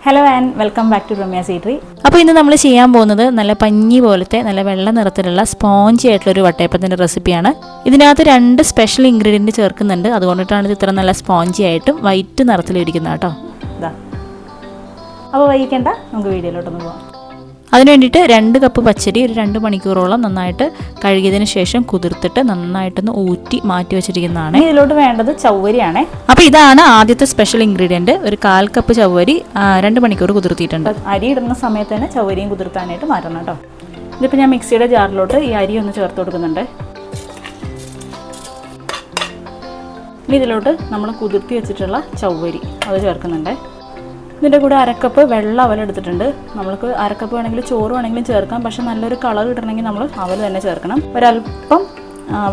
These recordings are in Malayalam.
Hello and welcome back to Ramya's eatery. അപ്പോൾ ഇന്ന് നമ്മൾ ചെയ്യാൻ പോകുന്നത് നല്ല പഞ്ഞി പോലത്തെ നല്ല വെള്ള നിറത്തിലുള്ള സ്പോഞ്ചി ആയിട്ടുള്ളൊരു വട്ടയപ്പത്തിൻ്റെ റെസിപ്പിയാണ്. ഇതിനകത്ത് 2 സ്പെഷ്യൽ ഇൻഗ്രീഡിയൻറ്റ് ചേർക്കുന്നുണ്ട്. അതുകൊണ്ടിട്ടാണ് ഇത് ഇത്ര നല്ല സ്പോഞ്ചി ആയിട്ടും വൈറ്റ് നിറത്തിലിരിക്കുന്നത് കേട്ടോ. ഇതാ, അപ്പോൾ വൈകിക്കേണ്ട, നമുക്ക് വീഡിയോയിലോട്ടൊന്ന് പോകാം. അതിന് വേണ്ടിയിട്ട് 2 കപ്പ് പച്ചരി ഒരു 2 മണിക്കൂറോളം നന്നായിട്ട് കഴുകിയതിന് ശേഷം കുതിർത്തിട്ട് നന്നായിട്ടൊന്ന് ഊറ്റി മാറ്റി വെച്ചിരിക്കുന്നതാണ്. ഇതിലോട്ട് വേണ്ടത് ചവ്വരിയാണേ. അപ്പോൾ ഇതാണ് ആദ്യത്തെ സ്പെഷ്യൽ ഇൻഗ്രീഡിയൻറ്റ്. ഒരു 1/4 കപ്പ് ചവ്വരി 2 മണിക്കൂർ കുതിർത്തിയിട്ടുണ്ട്. അരി ഇടുന്ന സമയത്ത് തന്നെ ചവ്വരിയും കുതിർത്താനായിട്ട് മാറ്റണം കേട്ടോ. ഇതിപ്പോൾ ഞാൻ മിക്സിയുടെ ജാറിലോട്ട് ഈ അരി ഒന്ന് ചേർത്ത് കൊടുക്കുന്നുണ്ട്. ഇനി ഇതിലോട്ട് നമ്മൾ കുതിർത്തി വെച്ചിട്ടുള്ള ചവ്വരി അത് ചേർക്കുന്നുണ്ട്. ഇതിൻ്റെ കൂടെ 1/2 കപ്പ് വെള്ള അവൽ എടുത്തിട്ടുണ്ട്. നമ്മൾക്ക് 1/2 കപ്പ് വേണമെങ്കിൽ ചോറ് വേണമെങ്കിലും ചേർക്കാം. പക്ഷേ നല്ലൊരു കളർ കിട്ടണമെങ്കിൽ നമ്മൾ അവൽ തന്നെ ചേർക്കണം. ഒരല്പം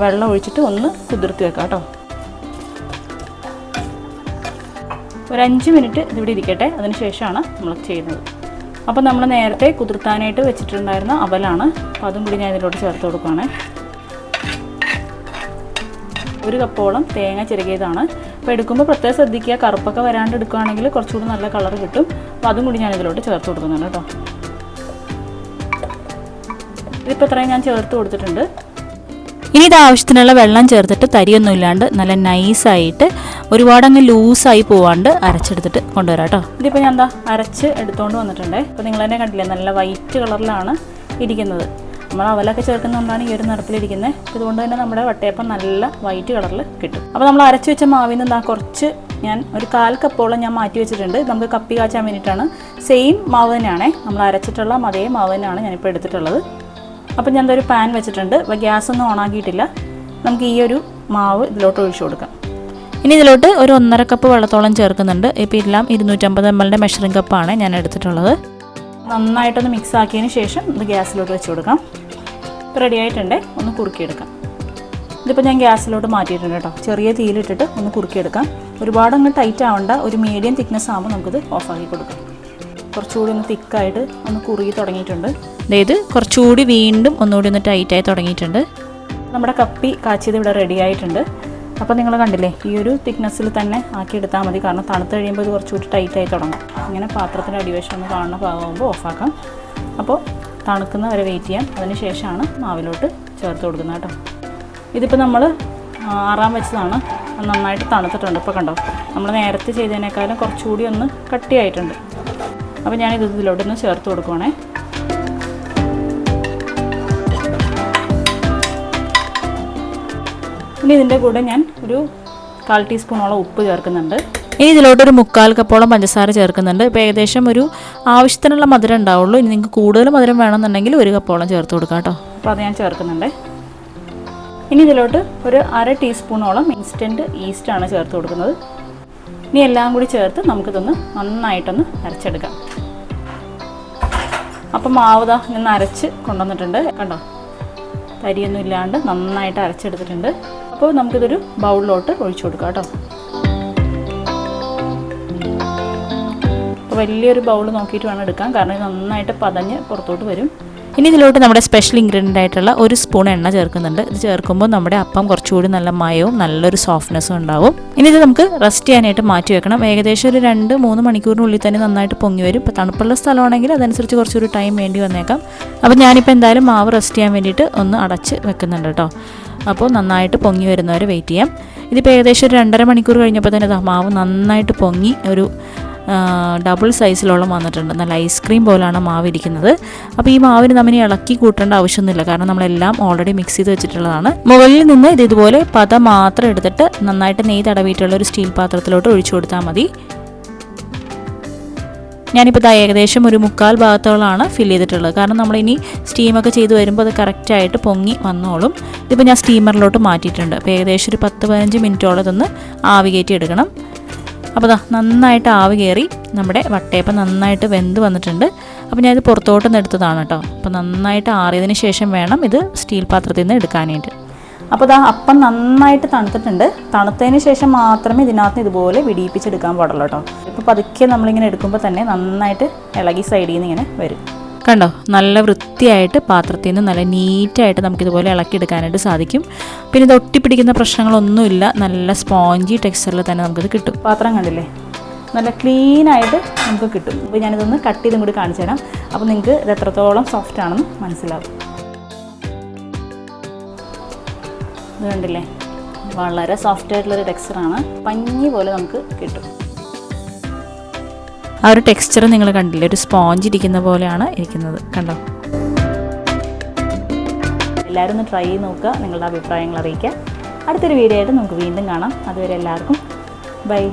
വെള്ളം ഒഴിച്ചിട്ട് ഒന്ന് കുതിർത്തി വെക്കാം കേട്ടോ. ഒരു 5 മിനിറ്റ് ഇതിവിടെ ഇരിക്കട്ടെ. അതിന് ശേഷമാണ് നമ്മൾ ചെയ്യുന്നത്. അപ്പോൾ നമ്മൾ നേരത്തെ കുതിർത്താനായിട്ട് വെച്ചിട്ടുണ്ടായിരുന്ന അവലാണ്. അപ്പോൾ അതും കൂടി ഞാൻ ഇതിലോട്ട് ചേർത്ത് കൊടുക്കുകയാണ്. 1 കപ്പോളം തേങ്ങ ചിരകിയതാണ്. അപ്പോൾ എടുക്കുമ്പോൾ പ്രത്യേകം ശ്രദ്ധിക്കുക, കറുപ്പൊക്കെ വരാണ്ട് എടുക്കുകയാണെങ്കിൽ കുറച്ചുകൂടി നല്ല കളർ കിട്ടും. അപ്പോൾ അതും കൂടി ഞാൻ ഇതിലോട്ട് ചേർത്ത് കൊടുക്കുന്നുണ്ട് കേട്ടോ. ഇതിപ്പോൾ ഇത്രയും ഞാൻ ചേർത്ത് കൊടുത്തിട്ടുണ്ട്. ഇനി ഇത് ആവശ്യത്തിനുള്ള വെള്ളം ചേർത്തിട്ട് തരിയൊന്നും ഇല്ലാണ്ട് നല്ല നൈസായിട്ട് ഒരുപാട് അങ്ങ് ലൂസായി പോവാണ്ട് അരച്ചെടുത്തിട്ട് കൊണ്ടുവരാം കേട്ടോ. ഇതിപ്പോൾ ഞാൻ എന്താ അരച്ച് എടുത്തുകൊണ്ട് വന്നിട്ടുണ്ട്. അപ്പോൾ നിങ്ങൾ തന്നെ കണ്ടില്ലേ, നല്ല വൈറ്റ് കളറിലാണ് ഇരിക്കുന്നത്. നമ്മൾ അവലൊക്കെ ചേർക്കുന്നതുകൊണ്ടാണ് ഈ ഒരു നിറത്തിലിരിക്കുന്നത്. ഇതുകൊണ്ട് തന്നെ നമ്മുടെ വട്ടയപ്പം നല്ല വൈറ്റ് കളറിൽ കിട്ടും. അപ്പോൾ നമ്മൾ അരച്ച് വെച്ച മാവിൽ നിന്ന് കുറച്ച് ഞാൻ ഒരു 1/4 കപ്പോളം ഞാൻ മാറ്റി വെച്ചിട്ടുണ്ട്. നമുക്ക് കപ്പി കാച്ചാൻ വേണ്ടിയിട്ടാണ്. സെയിം മാവ് തന്നെയാണേ, നമ്മൾ അരച്ചിട്ടുള്ള അതേ മാവ് തന്നെയാണ് ഞാനിപ്പോൾ എടുത്തിട്ടുള്ളത്. അപ്പോൾ ഞാൻ ഒരു പാൻ വെച്ചിട്ടുണ്ട്. അപ്പോൾ ഗ്യാസ് ഒന്നും ഓണാക്കിയിട്ടില്ല. നമുക്ക് ഈ ഒരു മാവ് ഇതിലോട്ട് ഒഴിച്ചു കൊടുക്കാം. ഇനി ഇതിലോട്ട് ഒരു 1.5 കപ്പ് വെള്ളത്തോളം ചേർക്കുന്നുണ്ട്. ഇപ്പോൾ എല്ലാം 250 ml മെഷറിംഗ് കപ്പാണ് ഞാൻ എടുത്തിട്ടുള്ളത്. നന്നായിട്ടൊന്ന് മിക്സ് ആക്കിയതിന് ശേഷം ഇത് ഗ്യാസിലോട്ട് വെച്ച് കൊടുക്കാം. ഇപ്പോൾ റെഡി ആയിട്ടുണ്ട്. ഒന്ന് കുറുക്കിയെടുക്കാം. ഇതിപ്പോൾ ഞാൻ ഗ്യാസിലോട്ട് മാറ്റിയിട്ടുണ്ട് കേട്ടോ. ചെറിയ തീയിലിട്ടിട്ട് ഒന്ന് കുറുക്കിയെടുക്കാം. ഒരുപാട് അങ്ങ് ടൈറ്റ് ആവണ്ട, ഒരു മീഡിയം തിക്നെസ് ആകുമ്പോൾ നമുക്കിത് ഓഫാക്കി കൊടുക്കാം. കുറച്ചുകൂടി ഒന്ന് തിക്കായിട്ട് ഒന്ന് കുറുകി തുടങ്ങിയിട്ടുണ്ട്. അതായത് കുറച്ചുകൂടി വീണ്ടും ഒന്നുകൂടി ഒന്ന് ടൈറ്റായി തുടങ്ങിയിട്ടുണ്ട്. നമ്മുടെ കപ്പി കാച്ചിയത് ഇവിടെ റെഡി ആയിട്ടുണ്ട്. അപ്പോൾ നിങ്ങൾ കണ്ടില്ലേ, ഈ ഒരു തിക്നെസ്സിൽ തന്നെ ആക്കിയെടുത്താൽ മതി. കാരണം തണുത്ത് കഴിയുമ്പോൾ ഇത് കുറച്ചുകൂടി ടൈറ്റായി തുടങ്ങും. ഇങ്ങനെ പാത്രത്തിൻ്റെ അടിവശം ഒന്ന് കാണുന്ന ഭാഗമാകുമ്പോൾ ഓഫാക്കാം. അപ്പോൾ തണുക്കുന്ന വരെ വെയിറ്റ് ചെയ്യാം. അതിന് ശേഷമാണ് മാവിലോട്ട് ചേർത്ത് കൊടുക്കുന്നത് കേട്ടോ. ഇതിപ്പോൾ നമ്മൾ ആറാൻ വെച്ചതാണ്. നന്നായിട്ട് തണുത്തിട്ടുണ്ട്. ഇപ്പോൾ കണ്ടോ, നമ്മൾ നേരത്തെ ചെയ്തതിനേക്കാളും കുറച്ചുകൂടി ഒന്ന് കട്ടിയായിട്ടുണ്ട്. അപ്പോൾ ഞാനിത് ഇതിലോട്ടൊന്ന് ചേർത്ത് കൊടുക്കുവാണേ. ഇനി ഇതിൻ്റെ കൂടെ ഞാൻ ഒരു 1/4 ടീസ്പൂണോളം ഉപ്പ് ചേർക്കുന്നുണ്ട്. ഇനി ഇതിലോട്ടൊരു 3/4 കപ്പോളം പഞ്ചസാര ചേർക്കുന്നുണ്ട്. ഇപ്പോൾ ഏകദേശം ഒരു ആവശ്യത്തിനുള്ള മധുരം ഉണ്ടാവുള്ളൂ. ഇനി നിങ്ങൾക്ക് കൂടുതൽ മധുരം വേണമെന്നുണ്ടെങ്കിൽ 1 കപ്പോളം ചേർത്ത് കൊടുക്കാം കേട്ടോ. അപ്പോൾ അത് ഞാൻ ചേർക്കുന്നുണ്ട്. ഇനി ഇതിലോട്ട് ഒരു 1/2 ടീസ്പൂണോളം ഇൻസ്റ്റൻറ്റ് ഈസ്റ്റാണ് ചേർത്ത് കൊടുക്കുന്നത്. ഇനി എല്ലാം കൂടി ചേർത്ത് നമുക്കിതൊന്ന് നന്നായിട്ടൊന്ന് അരച്ചെടുക്കാം. അപ്പം മാവ് ദാ നിന്ന് അരച്ച് കൊണ്ടുവന്നിട്ടുണ്ട്. കണ്ടോ, തരിയൊന്നും ഇല്ലാണ്ട് നന്നായിട്ട് അരച്ചെടുത്തിട്ടുണ്ട്. അപ്പോൾ നമുക്കിതൊരു ബൗളിലോട്ട് ഒഴിച്ചു കൊടുക്കാം കേട്ടോ. അപ്പോൾ വലിയൊരു ബൗൾ നോക്കിയിട്ട് വേണം എടുക്കാൻ, കാരണം ഇത് നന്നായിട്ട് പതഞ്ഞ് പുറത്തോട്ട് വരും. ഇനി ഇതിലോട്ട് നമ്മുടെ സ്പെഷ്യൽ ഇൻഗ്രീഡിയൻ്റ് ആയിട്ടുള്ള 1 സ്പൂൺ എണ്ണ ചേർക്കുന്നുണ്ട്. ഇത് ചേർക്കുമ്പോൾ നമ്മുടെ അപ്പം കുറച്ചുകൂടി നല്ല മയവും നല്ലൊരു സോഫ്റ്റ്നെസ്സും ഉണ്ടാവും. ഇനി ഇത് നമുക്ക് റെസ്റ്റ് ചെയ്യാനായിട്ട് മാറ്റി വെക്കണം. ഏകദേശം ഒരു 2-3 മണിക്കൂറിനുള്ളിൽ തന്നെ നന്നായിട്ട് പൊങ്ങി വരും. ഇപ്പോൾ തണുപ്പുള്ള സ്ഥലമാണെങ്കിൽ അതനുസരിച്ച് കുറച്ചൊരു ടൈം വേണ്ടി വന്നേക്കാം. അപ്പോൾ ഞാനിപ്പോൾ എന്തായാലും മാവ് റെസ്റ്റ് ചെയ്യാൻ വേണ്ടിയിട്ട് ഒന്ന് അടച്ച് വെക്കുന്നുണ്ട് കേട്ടോ. അപ്പോൾ നന്നായിട്ട് പൊങ്ങി വരുന്നവരെ വെയിറ്റ് ചെയ്യാം. ഇതിപ്പോൾ ഏകദേശം ഒരു 2.5 മണിക്കൂർ കഴിഞ്ഞപ്പോൾ തന്നെ മാവ് നന്നായിട്ട് പൊങ്ങി ഒരു ഡബിൾ സൈസിലോളം വന്നിട്ടുണ്ട്. നല്ല ഐസ്ക്രീം പോലാണ് മാവ് ഇരിക്കുന്നത്. അപ്പോൾ ഈ മാവിന് നമ്മൾ ഇളക്കി കൂട്ടേണ്ട ആവശ്യമൊന്നുമില്ല, കാരണം നമ്മളെല്ലാം ഓൾറെഡി മിക്സ് ചെയ്ത് വെച്ചിട്ടുള്ളതാണ്. മുകളിൽ നിന്ന് ഇത് ഇതുപോലെ പത മാത്രം എടുത്തിട്ട് നന്നായിട്ട് നെയ്യ് തടവിയിട്ടുള്ള ഒരു സ്റ്റീൽ പാത്രത്തിലോട്ട് ഒഴിച്ചു കൊടുത്താൽ മതി. ഞാനിപ്പോൾ ഏകദേശം ഒരു 3/4 ഭാഗത്തോളാണ് ഫില്ല് ചെയ്തിട്ടുള്ളത്. കാരണം നമ്മളിനി സ്റ്റീമൊക്കെ ചെയ്ത് വരുമ്പോൾ അത് കറക്റ്റായിട്ട് പൊങ്ങി വന്നോളും. ഇതിപ്പോൾ ഞാൻ സ്റ്റീമറിലോട്ട് മാറ്റിയിട്ടുണ്ട്. അപ്പോൾ ഏകദേശം ഒരു 10-15 മിനിറ്റോളം ഇതൊന്ന് ആവി കയറ്റി എടുക്കണം. അപ്പോൾ നന്നായിട്ട് ആവി കയറി നമ്മുടെ വട്ടയപ്പം നന്നായിട്ട് വെന്ത് വന്നിട്ടുണ്ട്. അപ്പോൾ ഞാനിത് പുറത്തോട്ടൊന്ന് എടുത്തതാണ് കേട്ടോ. അപ്പോൾ നന്നായിട്ട് ആറിയതിന് ശേഷം വേണം ഇത് സ്റ്റീൽ പാത്രത്തിൽ നിന്ന് എടുക്കാനായിട്ട്. അപ്പോൾ അപ്പം നന്നായിട്ട് തണുത്തിട്ടുണ്ട്. തണുത്തതിന് ശേഷം മാത്രമേ ഇതിനകത്ത് ഇതുപോലെ വിടിയിപ്പിച്ചെടുക്കാൻ പാടുള്ളൂ കേട്ടോ. ഇപ്പോൾ പതുക്കെ നമ്മളിങ്ങനെ എടുക്കുമ്പോൾ തന്നെ നന്നായിട്ട് ഇളകി സൈഡിൽ നിന്ന് ഇങ്ങനെ വരും. കണ്ടോ, നല്ല വൃത്തിയായിട്ട് പാത്രത്തിൽ നിന്ന് നല്ല നീറ്റായിട്ട് നമുക്കിതുപോലെ ഇളക്കിയെടുക്കാനായിട്ട് സാധിക്കും. പിന്നെ ഇത് ഒട്ടിപ്പിടിക്കുന്ന പ്രശ്നങ്ങളൊന്നുമില്ല. നല്ല സ്പോഞ്ചി ടെക്സ്ചറിൽ തന്നെ നമുക്കിത് കിട്ടും. പാത്രം കണ്ടില്ലേ, നല്ല ക്ലീനായിട്ട് നമുക്ക് കിട്ടും. അപ്പോൾ ഞാനിതൊന്ന് കട്ട് ചെയ്തും കൂടി കാണിച്ചു തരാം. അപ്പോൾ നിങ്ങൾക്ക് ഇത് എത്രത്തോളം സോഫ്റ്റ് ആണെന്ന് മനസ്സിലാവും. ഇത് കണ്ടില്ലേ, വളരെ സോഫ്റ്റ് ആയിട്ടുള്ളൊരു ടെക്സ്ചറാണ്. പഞ്ഞി പോലെ നമുക്ക് കിട്ടും. ആ ഒരു ടെക്സ്ചർ നിങ്ങൾ കണ്ടില്ലേ, ഒരു സ്പോഞ്ച് ഇരിക്കുന്ന പോലെയാണ് ഇരിക്കുന്നത്, കണ്ടോ? എല്ലാവരും ഒന്ന് ട്രൈ ചെയ്ത് നോക്കുക, നിങ്ങളുടെ അഭിപ്രായങ്ങൾ അറിയിക്കുക. അടുത്തൊരു വീഡിയോ ആയിട്ട് നമുക്ക് വീണ്ടും കാണാം. അതുവരെ എല്ലാവർക്കും ബൈ.